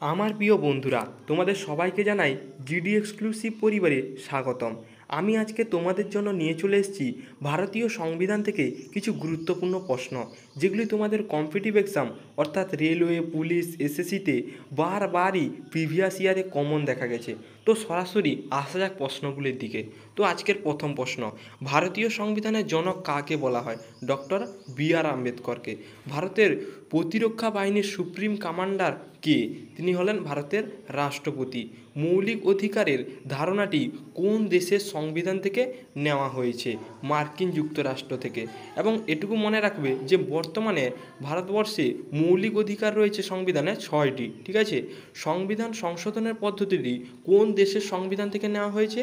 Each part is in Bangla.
আমার প্রিয় বন্ধুরা, তোমাদের সবাইকে জানাই জিডি এক্সক্লুসিভ পরিবারে স্বাগতম। আমি আজকে তোমাদের জন্য নিয়ে চলে এসেছি ভারতীয় সংবিধান থেকে কিছু গুরুত্বপূর্ণ প্রশ্ন, যেগুলি তোমাদের কম্পিটিটিভ এক্সাম অর্থাৎ রেলওয়ে, পুলিশ, এসএসসিতে বারবারই প্রিভিয়াস ইয়ারে কমন দেখা গেছে। তো সরাসরি আসা যাক প্রশ্নগুলির দিকে। তো আজকের প্রথম প্রশ্ন, ভারতীয় সংবিধানের জনক কাকে বলা হয়? Doctor B R. আম্বেদকরকে। ভারতের প্রতিরক্ষা বাহিনীর সুপ্রিম কমান্ডার কে? তিনি হলেন ভারতের রাষ্ট্রপতি। মৌলিক অধিকারের ধারণাটি কোন দেশের সংবিধান থেকে নেওয়া হয়েছে? মার্কিন যুক্তরাষ্ট্র থেকে। এবং এটুকু মনে রাখবে যে বর্তমানে ভারতবর্ষে মৌলিক অধিকার রয়েছে সংবিধানে 6টি, ঠিক আছে। সংবিধান সংশোধনের পদ্ধতিটি কোন দেশের সংবিধান থেকে নেওয়া হয়েছে?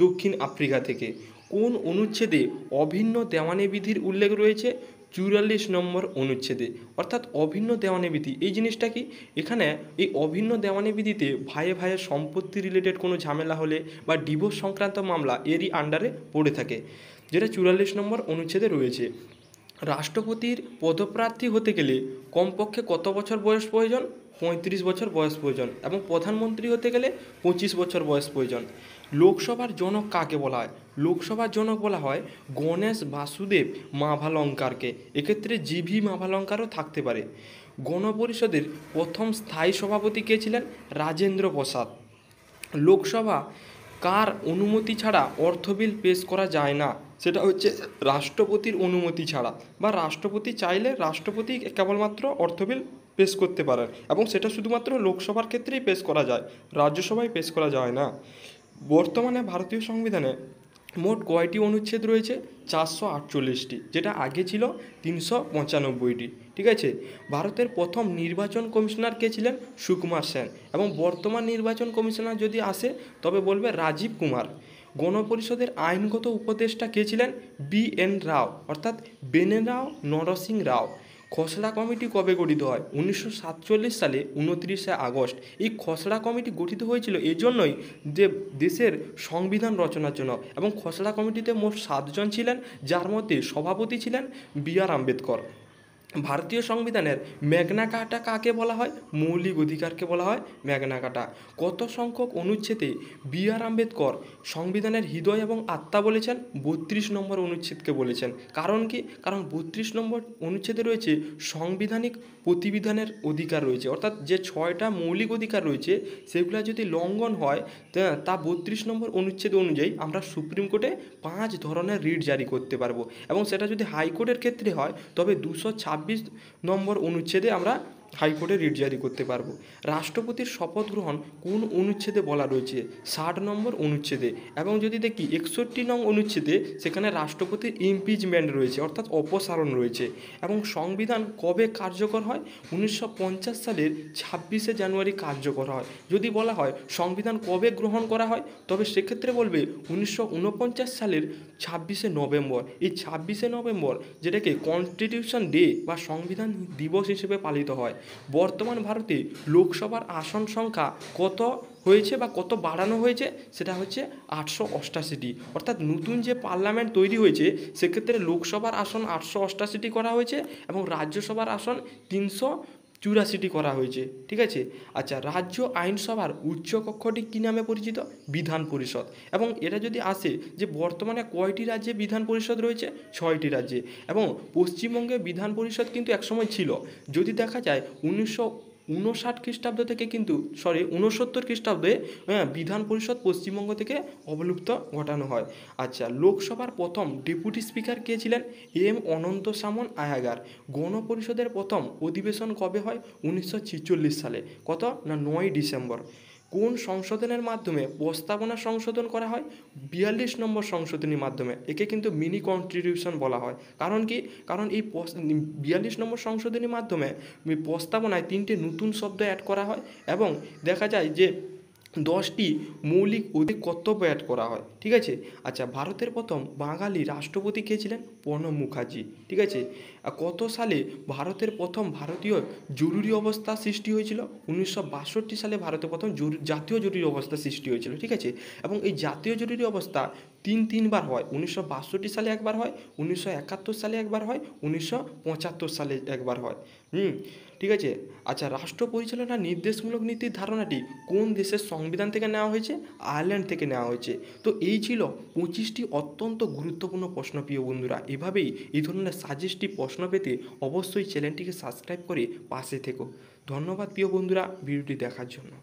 দক্ষিণ আফ্রিকা থেকে। কোন অনুচ্ছেদে অভিন্ন দেওয়ানি বিধির উল্লেখ রয়েছে? 44 নম্বর অনুচ্ছেদে। অর্থাৎ অভিন্ন দেওয়ানি বিধি এই জিনিসটা কি? এখানে এই অভিন্ন দেওয়ানি বিধিতে ভাইয়ে ভাইয়ে সম্পত্তি রিলেটেড কোনো ঝামেলা হলে বা ডিভোর্স সংক্রান্ত মামলা এরই আন্ডারে পড়ে থাকে, যেটা 44 নম্বর অনুচ্ছেদে রয়েছে। রাষ্ট্রপতির পদপ্রার্থী হতে গেলে কমপক্ষে কত বছর বয়স প্রয়োজন? 35 বছর বয়স প্রয়োজন। এবং প্রধানমন্ত্রী হতে গেলে 25 বছর বয়স প্রয়োজন। লোকসভার জনক কাকে বলা হয়? লোকসভার জনক বলা হয় গণেশ বাসুদেব মাভালঙ্কারকে। এক্ষেত্রে জিভি মাভালঙ্কারও থাকতে পারে। গণপরিষদের প্রথম স্থায়ী সভাপতি কে ছিলেন? রাজেন্দ্র প্রসাদ। লোকসভা কার অনুমতি ছাড়া অর্থ বিল পেশ করা যায় না? সেটা হচ্ছে রাষ্ট্রপতির অনুমতি ছাড়া, বা রাষ্ট্রপতি চাইলে রাষ্ট্রপতি কেবলমাত্র অর্থ বিল পেশ করতে পারেন, এবং সেটা শুধুমাত্র লোকসভার ক্ষেত্রেই পেশ করা যায়, রাজ্যসভায় পেশ করা যায় না। বর্তমানে ভারতীয় সংবিধানে মোট কয়টি অনুচ্ছেদ রয়েছে? 448টি, যেটা আগে ছিল 395টি, ঠিক আছে। ভারতের প্রথম নির্বাচন কমিশনার কে ছিলেন? সুকুমার সেন। এবং বর্তমান নির্বাচন কমিশনার যদি আসে তবে বলবে রাজীব কুমার। গণপরিষদের আইনগত উপদেষ্টা কে ছিলেন? বি.এন. রাও, অর্থাৎ বেনেরাও নরসিং রাও। খসড়া কমিটি কবে গঠিত হয়? 1947 সালে 29শে আগস্ট। এই খসড়া কমিটি গঠিত হয়েছিল এজন্যই যে দেশের সংবিধান রচনার জন্য, এবং খসড়া কমিটিতে মোট 7 জন ছিলেন, যার মধ্যে সভাপতি ছিলেন বি.আর. আম্বেদকর। ভারতীয় সংবিধানের ম্যাগনা কার্টা কাকে বলা হয়? মৌলিক অধিকারকে বলা হয় ম্যাগনা কার্টা। কত সংখ্যক অনুচ্ছেদে বি.আর. আম্বেদকর সংবিধানের হৃদয় এবং আত্মা বলেছেন? 32 নম্বর অনুচ্ছেদকে বলেছেন। কারণ কি? কারণ 32 নম্বর অনুচ্ছেদে রয়েছে সাংবিধানিক প্রতিবিধানের অধিকার রয়েছে, অর্থাৎ যে 6টা মৌলিক অধিকার রয়েছে সেগুলো যদি লঙ্ঘন হয় তা 32 নম্বর অনুচ্ছেদ অনুযায়ী আমরা সুপ্রিম কোর্টে 5 ধরনের রিট জারি করতে পারবো, এবং সেটা যদি হাইকোর্টের ক্ষেত্রে হয় তবে 226 নম্বর অনুচ্ছেদে আমরা হাইকোর্টে রিট জারি করতে পারবো। রাষ্ট্রপতির শপথ গ্রহণ কোন অনুচ্ছেদে বলা রয়েছে? 60 নম্বর অনুচ্ছেদে। এবং যদি দেখি 61 নং অনুচ্ছেদে, সেখানে রাষ্ট্রপতির ইমপিচমেন্ট রয়েছে, অর্থাৎ অপসারণ রয়েছে। এবং সংবিধান কবে কার্যকর হয়? 1950 সালের 26শে জানুয়ারি কার্যকর হয়। যদি বলা হয় সংবিধান কবে গ্রহণ করা হয়, তবে সেক্ষেত্রে বলবে 1949 সালের 26শে নভেম্বর। এই 26শে নভেম্বর যেটাকে কনস্টিটিউশন ডে বা সংবিধান দিবস হিসেবে পালিত হয়। বর্তমান ভারতে লোকসভার আসন সংখ্যা কত হয়েছে বা কত বাড়ানো হয়েছে? সেটা হচ্ছে 888টি। অর্থাৎ নতুন যে পার্লামেন্ট তৈরি হয়েছে সেক্ষেত্রে লোকসভার আসন 888টি করা হয়েছে, এবং রাজ্যসভার আসন 384টি করা হয়েছে, ঠিক আছে। আচ্ছা, রাজ্য আইনসভার উচ্চ কক্ষটি কী নামে পরিচিত? বিধান পরিষদ। এবং এটা যদি আসে যে বর্তমানে কয়টি রাজ্যে বিধান পরিষদ রয়েছে? 6টি রাজ্যে। এবং পশ্চিমবঙ্গে বিধান পরিষদ কিন্তু একসময় ছিল। যদি দেখা যায় 1959 খ্রিস্টাব্দ থেকে কিন্তু 69 খ্রিস্টাব্দে বিধান পরিষদ পশ্চিমবঙ্গ থেকে অবলুপ্ত ঘটানো হয়। আচ্ছা, লোকসভার প্রথম ডেপুটি স্পিকার কে ছিলেন? এম অনন্তসামন আয়াগার। গণপরিষদের প্রথম অধিবেশন কবে হয়? 1946 সালে। কত না 9 ডিসেম্বর। কোন সংশোধনের মাধ্যমে প্রস্তাবনা সংশোধন করা হয়? 42 নম্বর সংশোধনীর মাধ্যমে। একে কিন্তু মিনি কনস্টিটিউশন বলা হয়। কারণ কি? কারণ এই 42 নম্বর সংশোধনীর মাধ্যমে প্রস্তাবনায় 3টে নতুন শব্দ অ্যাড করা হয়, এবং দেখা যায় যে 10টি মৌলিক কর্তব্য অ্যাড করা হয়, ঠিক আছে। আচ্ছা, ভারতের প্রথম বাঙালি রাষ্ট্রপতি কে ছিলেন? প্রণব মুখার্জি, ঠিক আছে। কত সালে ভারতের প্রথম ভারতীয় জরুরি অবস্থা সৃষ্টি হয়েছিল? 1962 সালে ভারতে প্রথম জাতীয় জরুরি অবস্থা সৃষ্টি হয়েছিল, ঠিক আছে। এবং এই জাতীয় জরুরি অবস্থা তিনবার হয়। 1962 সালে একবার হয়, 1971 সালে একবার হয়, 1975 সালে একবার হয়। ঠিক আছে। আচ্ছা, রাষ্ট্র পরিচালনার নির্দেশমূলক নীতির ধারণাটি কোন দেশের সংবিধান থেকে নেওয়া হয়েছে? আয়ারল্যান্ড থেকে নেওয়া হয়েছে। তো এই ছিল 25টি অত্যন্ত গুরুত্বপূর্ণ প্রশ্ন প্রিয় বন্ধুরা। এভাবেই এই ধরনের সাজেস্টিভ প্রশ্ন পেতে অবশ্যই চ্যানেলটিকে সাবস্ক্রাইব করে পাশে থেকো। ধন্যবাদ প্রিয় বন্ধুরা ভিডিওটি দেখার জন্য।